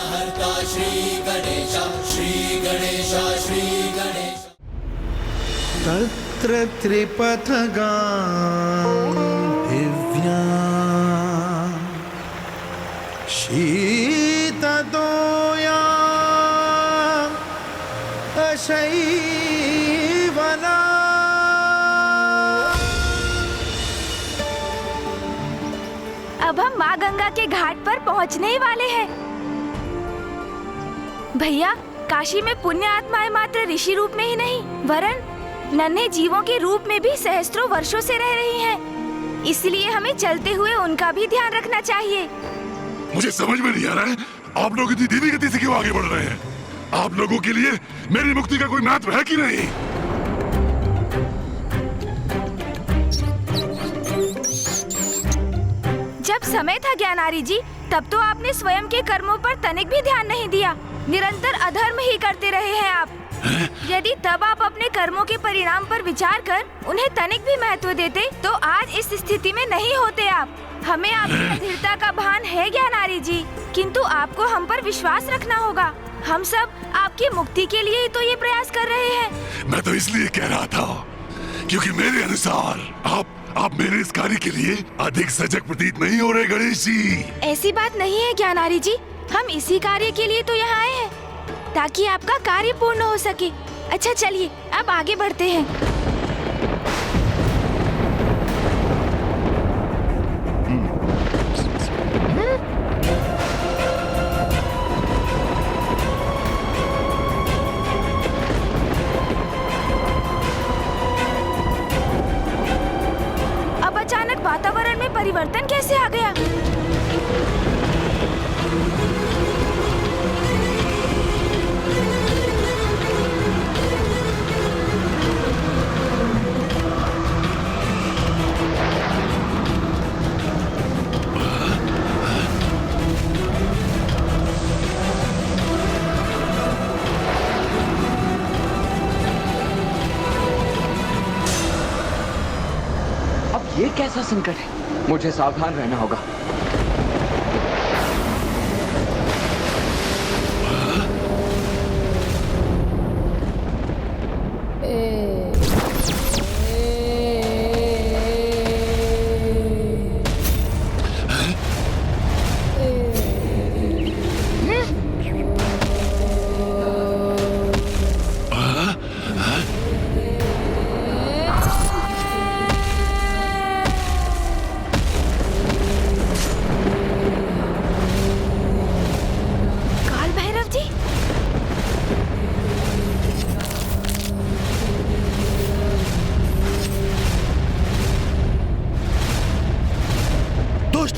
विघ्नहर्ता श्री गणेश, श्री गणेश, श्री गणेश। तत्र त्रिपथगा दिव्या शीतदोया अशैवला। अब हम माँ गंगा के घाट पर पहुँचने ही वाले हैं। भैया, काशी में पुण्य आत्माएं मात्र ऋषि रूप में ही नहीं वरन नन्हे जीवों के रूप में भी सहस्त्रों वर्षों से रह रही हैं। इसलिए हमें चलते हुए उनका भी ध्यान रखना चाहिए। मुझे समझ में नहीं आ रहा है, आप लोग इतनी धीमी गति से क्यों आगे बढ़ रहे हैं? आप लोगों के लिए मेरी मुक्ति का कोई महत्व है कि नहीं? जब समय था ज्ञानारी जी, तब तो आपने स्वयं के कर्मों पर तनिक भी ध्यान नहीं दिया। निरंतर अधर्म ही करते रहे हैं आप। यदि तब आप अपने कर्मों के परिणाम पर विचार कर उन्हें तनिक भी महत्व देते, तो आज इस स्थिति में नहीं होते आप। हमें आपकी अधीरता का भान है ज्ञानारी जी, किंतु आपको हम पर विश्वास रखना होगा। हम सब आपकी मुक्ति के लिए ही तो ये प्रयास कर रहे हैं। मैं तो इसलिए कह रहा था क्योंकि मेरे अनुसार आप मेरे इस कार्य के लिए अधिक सजग प्रतीत नहीं हो रहे गणेश जी। ऐसी बात नहीं है ज्ञानारी जी, हम इसी कार्य के लिए तो यहाँ आए हैं ताकि आपका कार्य पूर्ण हो सके। अच्छा चलिए अब आगे बढ़ते हैं। अब अचानक वातावरण में परिवर्तन कैसे आ गया? ये कैसा संकट है? मुझे सावधान रहना होगा।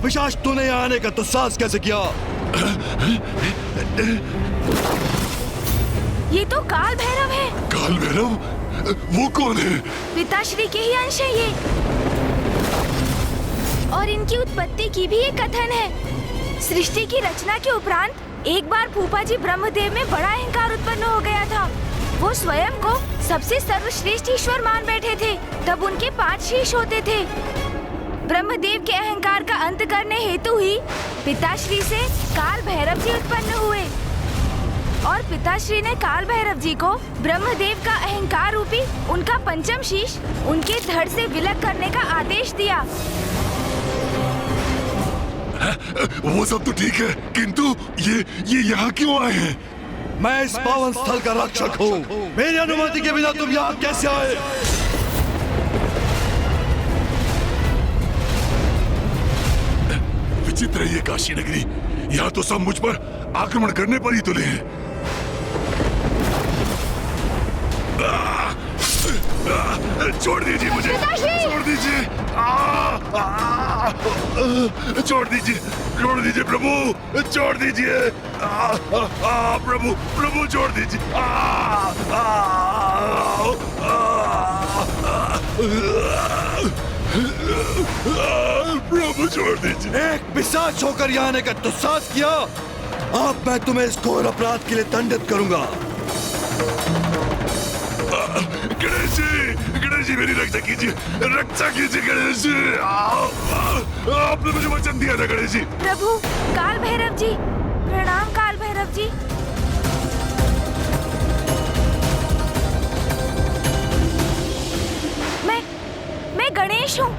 पिशाच, तूने यहाँ आने का तो साहस कैसे किया? ये तो काल भैरव है। काल भैरव? वो कौन है? पिताश्री के ही अंश है ये। और इनकी उत्पत्ति की भी एक कथन है। सृष्टि की रचना के उपरांत एक बार फूफा जी ब्रह्मदेव में बड़ा अहंकार उत्पन्न हो गया था। वो स्वयं को सबसे सर्वश्रेष्ठ ईश्वर मान बैठे थे। तब उनके 5 शीश होते थे। ब्रह्मदेव के अहंकार का अंत करने हेतु ही पिताश्री से काल भैरव जी उत्पन्न हुए और पिताश्री ने काल भैरव जी को ब्रह्मदेव का अहंकार रूपी उनका 5म शीश उनके धड़ से विलग करने का आदेश दिया। वो सब तो ठीक है, किंतु ये यहाँ क्यों आए हैं? मैं इस पावन स्थल का रक्षक हूँ। मेरी अनुमति के बिना तुम यहाँ कैसे आए? विचित्र है ये काशी नगरी। यहाँ तो सब मुझ पर आक्रमण करने पर ही तुले हैं। छोड़ दीजिए मुझे, छोड़ दीजिए, छोड़ दीजिए, छोड़ दीजिए प्रभु, छोड़ दीजिए, प्रभु, प्रभु छोड़ दीजिए। प्रभु छोड़ दीजिए। एक पिशाच होकर यहाँ आने का दुस्साहस किया। अब मैं तुम्हें इस घोर अपराध के लिए दंडित करूंगा। गणेश जी मेरी रक्षा कीजिए, रक्षा कीजिए गणेश जी। आपने मुझे वचन दिया था गणेश जी। प्रभु काल भैरव जी, प्रणाम काल भैरव जी। मैं गणेश हूँ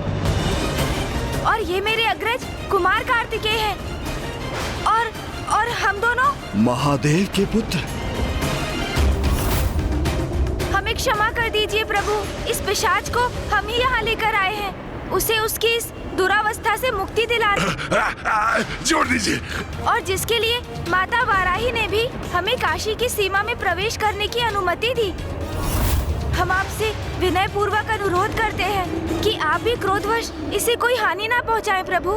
और ये मेरे अग्रज कुमार कार्तिकेय हैं और हम दोनों महादेव के पुत्र। हमें क्षमा कर दीजिए प्रभु। इस पिशाच को हम ही यहाँ लेकर आए हैं, उसे उसकी इस दुरावस्था से मुक्ति दिलाने। छोड़ दीजिए। और जिसके लिए माता वाराही ने भी हमें काशी की सीमा में प्रवेश करने की अनुमति दी। हम आपसे विनय पूर्वक अनुरोध करते हैं कि आप भी क्रोधवश इसे कोई हानि ना पहुंचाएं प्रभु।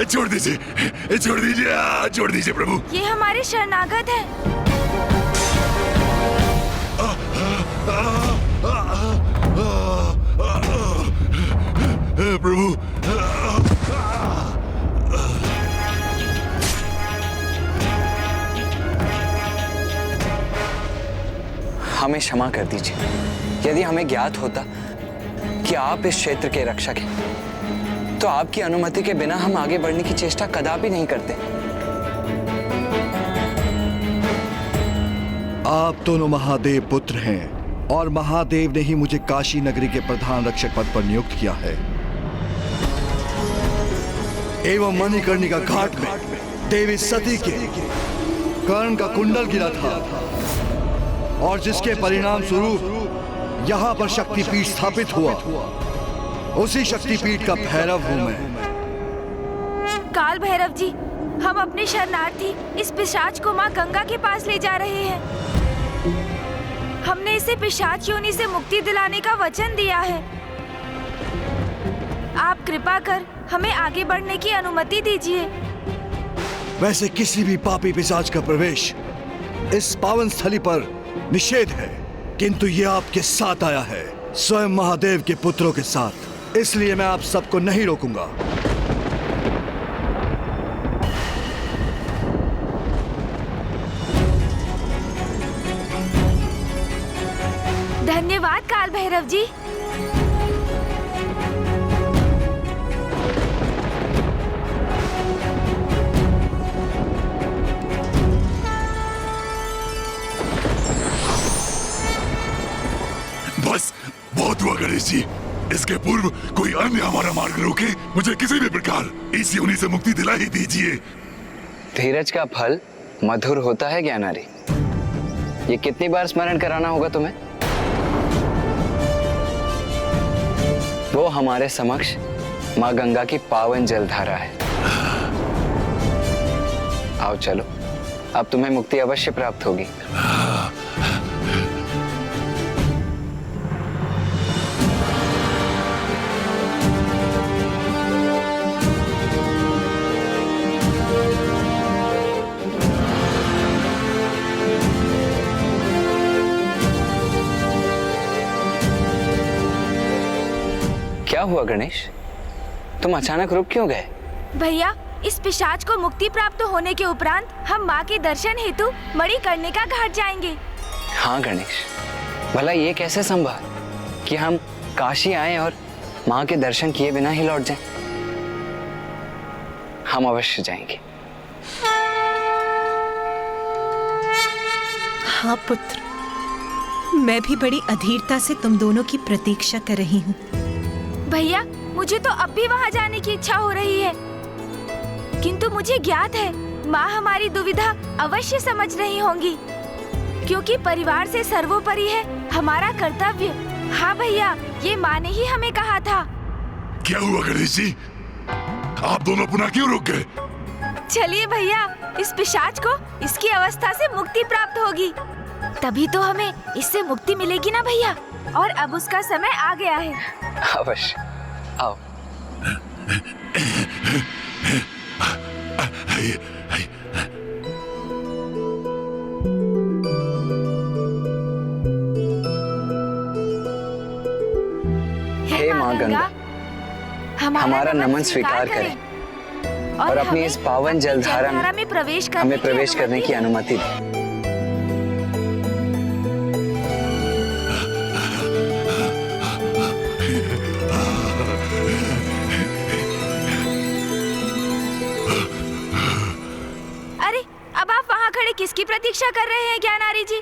छोड़ दीजिए, छोड़ दीजिए, छोड़ दीजिए प्रभु। ये हमारे शरणागत हैं। प्रभु, हमें क्षमा कर दीजिए। यदि हमें ज्ञात होता कि आप इस क्षेत्र के रक्षक हैं, तो आपकी अनुमति के बिना हम आगे बढ़ने की चेष्टा कदापि नहीं करते। आप दोनों महादेव पुत्र हैं और महादेव ने ही मुझे काशी नगरी के प्रधान रक्षक पद पर नियुक्त किया है। एवं मणिकर्णिका घाट में देवी सती के कर्ण का कुंडल गिरा था और जिसके परिणाम स्वरूप यहाँ पर शक्तिपीठ स्थापित हुआ, उसी शक्तिपीठ का भैरव हूँ मैं। काल भैरव जी, हम अपने शरणार्थी इस पिशाच को माँ गंगा के पास ले जा रहे हैं। हमने इसे पिशाच योनि से मुक्ति दिलाने का वचन दिया है। आप कृपा कर हमें आगे बढ़ने की अनुमति दीजिए। वैसे किसी भी पापी पिशाच का प्रवेश इस पावन स्थली पर निषेध है, किंतु ये आपके साथ आया है, स्वयं महादेव के पुत्रों के साथ। इसलिए मैं आप सबको नहीं रोकूंगा। धन्यवाद काल भैरव जी। बस बहुत हुआ गणेश जी। इसके पूर्व कोई अन्य हमारा मार्ग रोके, मुझे किसी भी प्रकार इस योनि से मुक्ति दिला ही दीजिए। धीरज का फल मधुर होता है ज्ञानारी। ये कितनी बार स्मरण कराना होगा तुम्हें? वो हमारे समक्ष माँ गंगा की पावन जलधारा है। आओ चलो, अब तुम्हें मुक्ति अवश्य प्राप्त होगी। क्या हुआ गणेश, तुम अचानक रुक क्यों गए? भैया, इस पिशाच को मुक्ति प्राप्त होने के उपरांत हम माँ के दर्शन हेतु मणिकर्णिका घाट जाएंगे। हाँ गणेश, भला ये कैसे संभव कि हम काशी आए और माँ के दर्शन किए बिना ही लौट जाएं? हम अवश्य जाएंगे। हाँ पुत्र, मैं भी बड़ी अधीरता से तुम दोनों की प्रतीक्षा कर रही हूँ। भैया, मुझे तो अब भी वहाँ जाने की इच्छा हो रही है, किंतु मुझे ज्ञात है माँ हमारी दुविधा अवश्य समझ रही होंगी, क्योंकि परिवार से सर्वोपरि है हमारा कर्तव्य। हाँ भैया, ये माँ ने ही हमें कहा था। क्या हुआ गणेश जी, आप दोनों पुनः क्यों रुक गए? चलिए भैया, इस पिशाच को इसकी अवस्था से मुक्ति प्राप्त होगी, तभी तो हमें इससे मुक्ति मिलेगी ना भैया। और अब उसका समय आ गया है। अवश्य, आओ। हे माँ गंगा, हमारा नमन स्वीकार करें और अपनी इस पावन जलधारा में हमें प्रवेश करने की अनुमति दें। अब आप वहाँ खड़े किसकी प्रतीक्षा कर रहे हैं ज्ञानारी जी?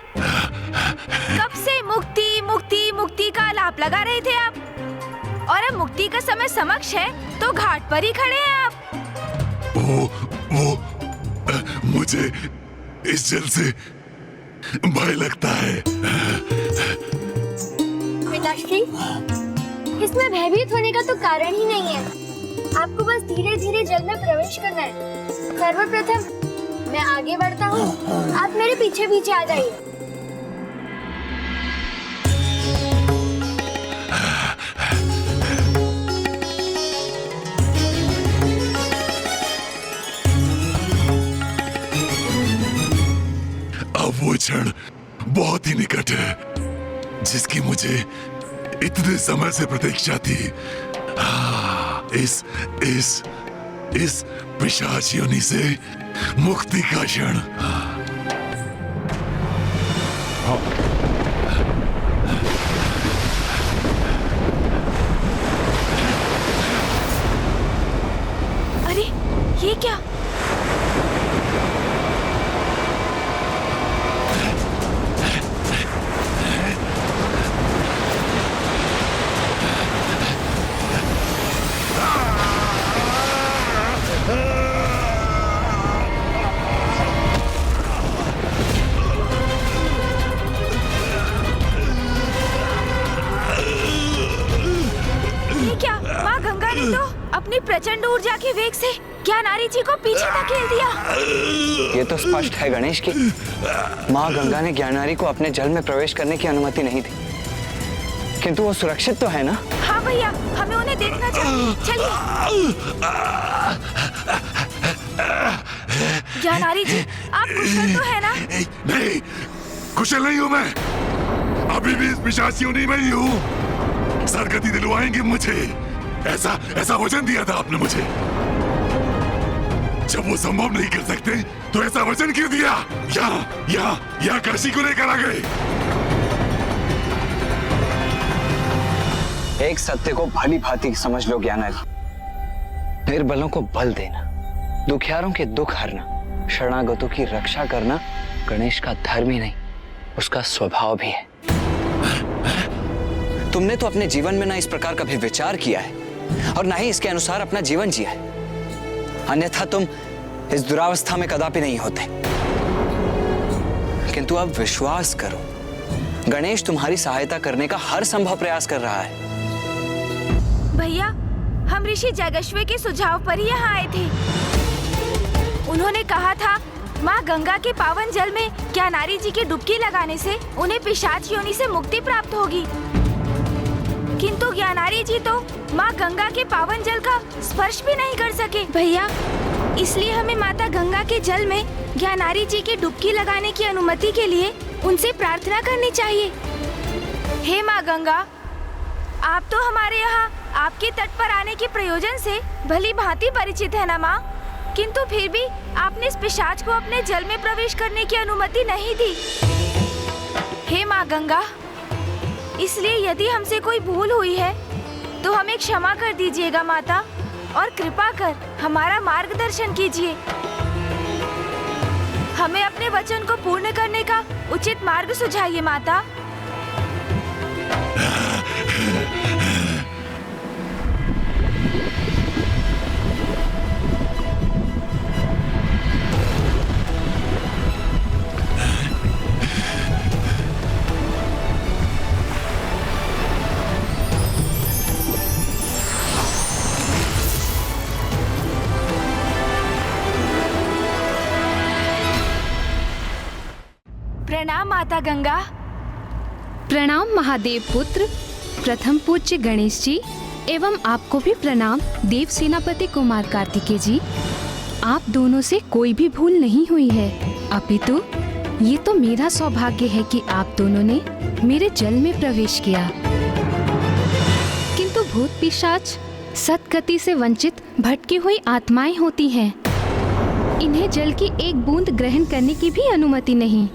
कब से मुक्ति मुक्ति मुक्ति का आलाप लगा रहे थे आप, और अब मुक्ति का समय समक्ष है तो घाट पर ही खड़े हैं आप। वो मुझे इस जल से भय लगता है। पिताश्री, इसमें भयभीत होने का तो कारण ही नहीं है। आपको बस धीरे धीरे जल में प्रवेश करना है। सर्वप्रथम मैं आगे बढ़ता हूँ, आप मेरे पीछे पीछे आ जाइए। अब वो क्षण बहुत ही निकट है जिसकी मुझे इतने समय से प्रतीक्षा थी। इस पिशाच योनि से मुक्ति का क्षण। अरे ये क्या? अपनी प्रचंड ऊर्जा के वेग से ज्ञानारी जी को पीछे धकेल दिया। ये तो स्पष्ट है गणेश की माँ गंगा ने ज्ञानारी को अपने जल में प्रवेश करने की अनुमति नहीं दी, किंतु वो सुरक्षित तो है ना? हाँ भैया, हमें उन्हें देखना चाहिए। चलिए। ज्ञानारी जी, आप कुशल तो है ना? नहीं, कुशल नहीं हूँ मैं। अभी भी इस पिशाच योनि में ही हूँ। सरगति दिलवाएंगे मुझे, ऐसा वचन दिया था आपने मुझे। जब वो संभव नहीं कर सकते तो ऐसा वचन क्यों दिया? यहाँ काशी को लेकर आ गए। एक सत्य को भली भांति समझ लो ज्ञानारी, निर्बलों को बल देना, दुखियारों के दुख हरना, शरणागतों की रक्षा करना गणेश का धर्म ही नहीं, उसका स्वभाव भी है। तुमने तो अपने जीवन में ना इस प्रकार कभी विचार किया है और ना ही इसके अनुसार अपना जीवन जिया है, अन्यथा तुम इस दुरावस्था में कदापि नहीं होते। किंतु अब विश्वास करो, गणेश तुम्हारी सहायता करने का हर संभव प्रयास कर रहा है। भैया, हम ऋषि जैगश्वे के सुझाव पर ही यहाँ आए थे। उन्होंने कहा था माँ गंगा के पावन जल में ज्ञानारी जी की डुबकी लगाने से उन्हें पिशाच योनि से मुक्ति प्राप्त होगी, किंतु ज्ञानारी जी तो माँ गंगा के पावन जल का स्पर्श भी नहीं कर सके। भैया, इसलिए हमें माता गंगा के जल में ज्ञानारी जी की डुबकी लगाने की अनुमति के लिए उनसे प्रार्थना करनी चाहिए। हे माँ गंगा, आप तो हमारे यहाँ आपके तट पर आने के प्रयोजन से भली भांति परिचित है ना माँ, किंतु फिर भी आपने इस पिशाच को अपने जल में प्रवेश करने की अनुमति नहीं दी। हे माँ गंगा, इसलिए यदि हमसे कोई भूल हुई है तो हमें क्षमा कर दीजिएगा माता, और कृपा कर हमारा मार्गदर्शन कीजिए। हमें अपने वचन को पूर्ण करने का उचित मार्ग सुझाइए माता। प्रणाम माता गंगा। प्रणाम महादेव पुत्र, प्रथम पूज्य गणेश जी, एवं आपको भी प्रणाम देव सेनापति कुमार कार्तिकेय जी। आप दोनों से कोई भी भूल नहीं हुई है, अपितु ये तो मेरा सौभाग्य है कि आप दोनों ने मेरे जल में प्रवेश किया। किंतु भूत पिशाच सद्गति से वंचित भटकी हुई आत्माएं होती हैं, इन्हें जल की एक बूंद ग्रहण करने की भी अनुमति नहीं।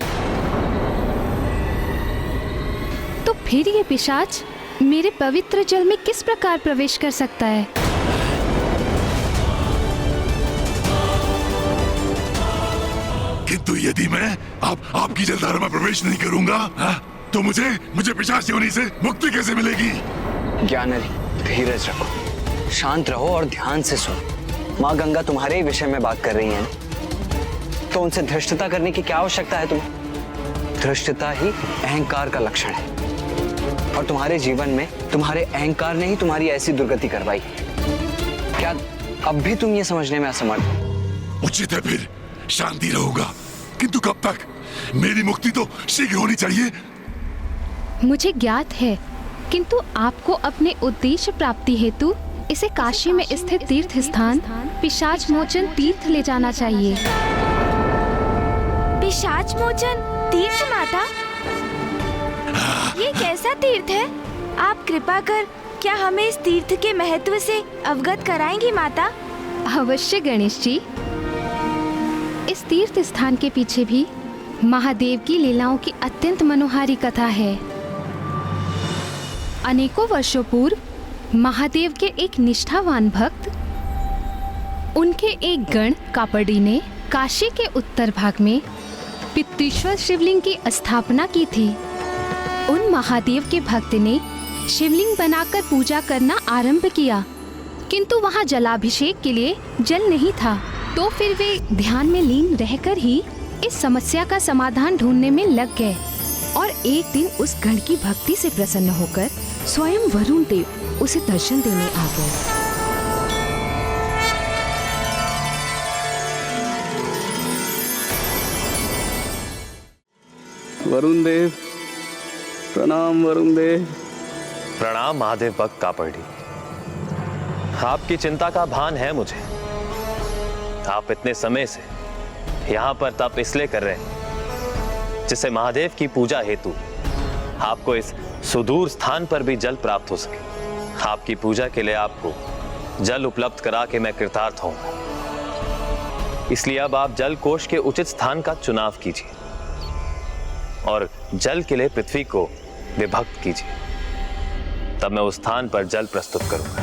तो फिर ये पिशाच मेरे पवित्र जल में किस प्रकार प्रवेश कर सकता है? किंतु यदि मैं आपकी जलधारा में प्रवेश नहीं करूंगा, तो मुझे पिशाच योनि से मुक्ति कैसे मिलेगी? ज्ञानरी, धीरज रखो, शांत रहो और ध्यान से सुनो। माँ गंगा तुम्हारे ही विषय में बात कर रही है ना, तो उनसे धृष्टता करने की क्या आवश्यकता है तुम्हें? धृष्टता ही अहंकार का लक्षण है, और तुम्हारे जीवन में तुम्हारे अहंकार ने ही तुम्हारी ऐसी दुर्गति करवाई। क्या अब भी तुम ये समझने में असमर्थ? उचित है, फिर शांति रहूंगा, किंतु कब तक? मेरी मुक्ति तो शीघ्र होनी चाहिए। मुझे ज्ञात है, किंतु आपको अपने उद्देश्य प्राप्ति हेतु इसे काशी में स्थित तीर्थ स्थान पिशाच मोचन तीर्थ ले जाना चाहिए। पिशाच मोचन तीर्थ माता, ये कैसा तीर्थ है? आप कृपा कर क्या हमें इस तीर्थ के महत्व से अवगत कराएंगी माता? अवश्य गणेश जी। इस तीर्थ स्थान के पीछे भी महादेव की लीलाओं की अत्यंत मनोहारी कथा है। अनेकों वर्षों पूर्व महादेव के एक निष्ठावान भक्त, उनके एक गण कापड़ी ने काशी के उत्तर भाग में पित्तीश्वर शिवलिंग की स्थापना की थी। उन महादेव के भक्त ने शिवलिंग बनाकर पूजा करना आरंभ किया, किंतु वहां जलाभिषेक के लिए जल नहीं था। तो फिर वे ध्यान में लीन रहकर ही इस समस्या का समाधान ढूंढने में लग गए, और एक दिन उस गण की भक्ति से प्रसन्न होकर स्वयं वरुण देव उसे दर्शन देने आ गए। वरुण देव, प्रणाम वरुण देव। प्रणाम महादेव भक्त कापड़ी। आपकी चिंता का भान है मुझे। आप इतने समय से यहाँ पर तप इसलिए कर रहे हैं जिससे महादेव की पूजा हेतु आपको इस सुदूर स्थान पर भी जल प्राप्त हो सके। आपकी पूजा के लिए आपको जल उपलब्ध करा के मैं कृतार्थ होऊंगा। इसलिए अब आप जल कोष के उचित स्थान का चुनाव कीजिए और जल के लिए पृथ्वी को विभक्त कीजिए, तब मैं उस स्थान पर जल प्रस्तुत करूंगा।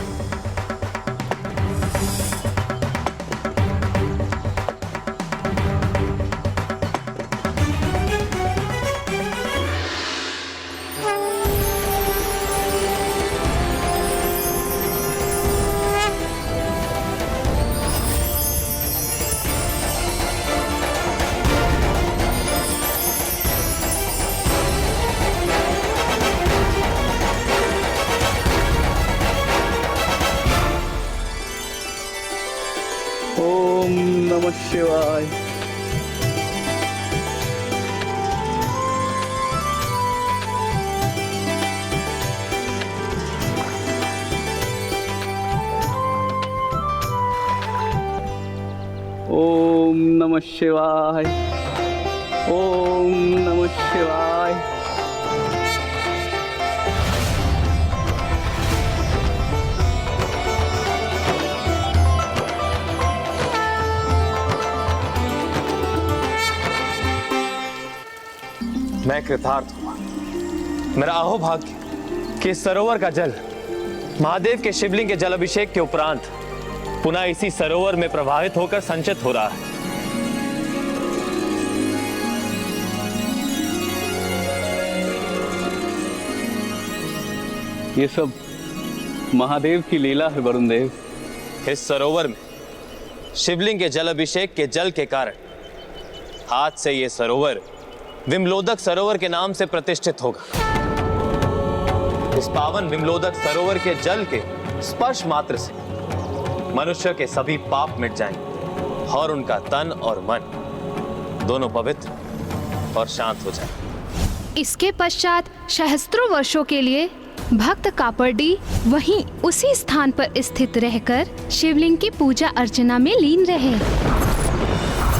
ओम नमः शिवाय। ओम नमः शिवाय। ओम नमः शिवाय। मैं कृतार्थ हुआ। मेरा अहोभाग्य कि इस सरोवर का जल महादेव के शिवलिंग के जल अभिषेक के उपरांत पुनः इसी सरोवर में प्रवाहित होकर संचित हो रहा है। ये सब महादेव की लीला है वरुण देव। इस सरोवर में शिवलिंग के जल अभिषेक के जल के कारण आज से ये सरोवर विमलोदक सरोवर के नाम से प्रतिष्ठित होगा। इस पावन विमलोदक सरोवर के जल के स्पर्श मात्र से मनुष्य के सभी पाप मिट जाएंगे और उनका तन और मन दोनों पवित्र और शांत हो जाएंगे। इसके पश्चात सहस्त्रों वर्षों के लिए भक्त कापड़ी वहीं उसी स्थान पर स्थित रहकर शिवलिंग की पूजा अर्चना में लीन रहे,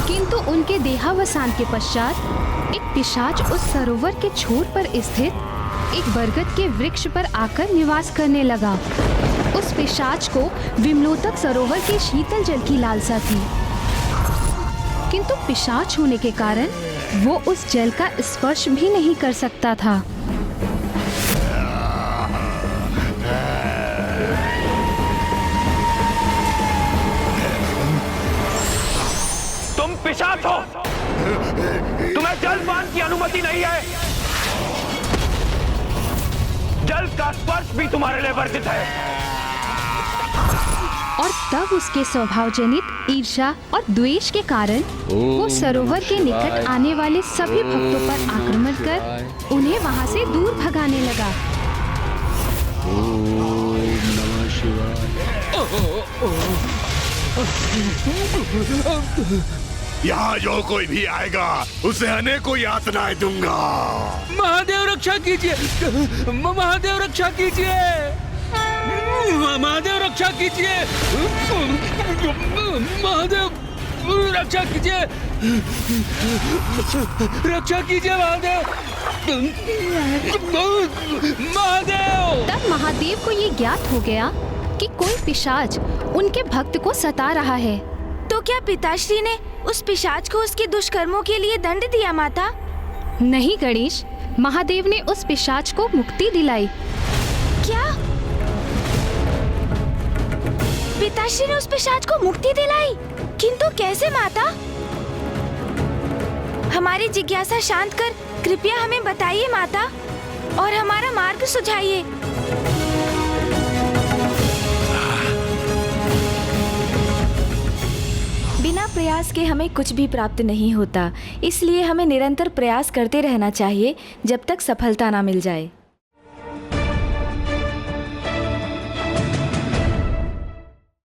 किंतु उनके देहावसान के पश्चात एक पिशाच उस सरोवर के छोर पर स्थित एक बरगद के वृक्ष पर आकर निवास करने लगा। उस पिशाच को विमलोदक सरोवर के शीतल जल की लालसा थी, किंतु पिशाच होने के कारण वो उस जल का स्पर्श भी नहीं कर सकता था। तुम पिशाच हो, की अनुमति नहीं है। जल का स्पर्श भी तुम्हारे लिए वर्जित है। और तब उसके स्वभाव जनित ईर्ष्या और द्वेष के कारण वो सरोवर के निकट आने वाले सभी भक्तों पर आक्रमण कर उन्हें वहां से दूर भगाने लगा। ओम नमः शिवाय। यहाँ जो कोई भी आएगा उसे अनेकों यातनाएं दूंगा। महादेव रक्षा कीजिए, महादेव रक्षा कीजिए, महादेव रक्षा कीजिए, महादेव रक्षा कीजिए, रक्षा कीजिए महादेव, महादेव। तब महादेव को ये ज्ञात हो गया कि कोई पिशाच उनके भक्त को सता रहा है। तो क्या पिताश्री ने उस पिशाच को उसके दुष्कर्मों के लिए दंड दिया माता? नहीं गणेश, महादेव ने उस पिशाच को मुक्ति दिलाई। क्या? पिताश्री ने उस पिशाच को मुक्ति दिलाई? किंतु कैसे माता? हमारी जिज्ञासा शांत कर कृपया हमें बताइए माता, और हमारा मार्ग सुझाइए। बिना प्रयास के हमें कुछ भी प्राप्त नहीं होता, इसलिए हमें निरंतर प्रयास करते रहना चाहिए जब तक सफलता ना मिल जाए।